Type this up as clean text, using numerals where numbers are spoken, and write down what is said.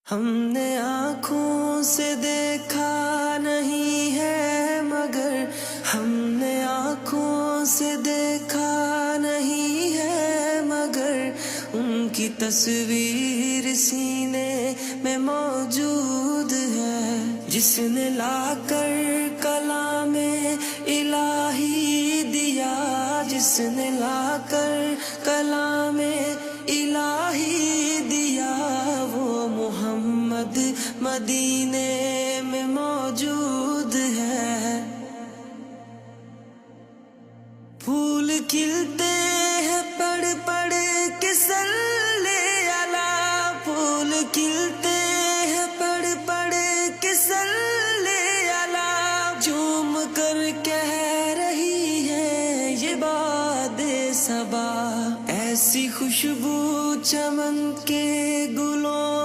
ہم نے آنکھوں سے دیکھا نہیں ہے مگر ہم نے آنکھوں سے دیکھا نہیں ہے مگر ان کی تصویر سینے میں موجود ہے، جس نے لا کر کلام الہی دیا، جس نے لا کر کلام الہی دیا، وہ محمد مدینے میں موجود ہے۔ پھول کھلتے ہیں پڑھ پڑھ کے صلی علی، پھول کھلتے ہیں پڑھ پڑھ کے صلی علی، جھوم کر کہہ رہی ہے یہ باد صبا، ایسی خوشبو چمن کے گلوں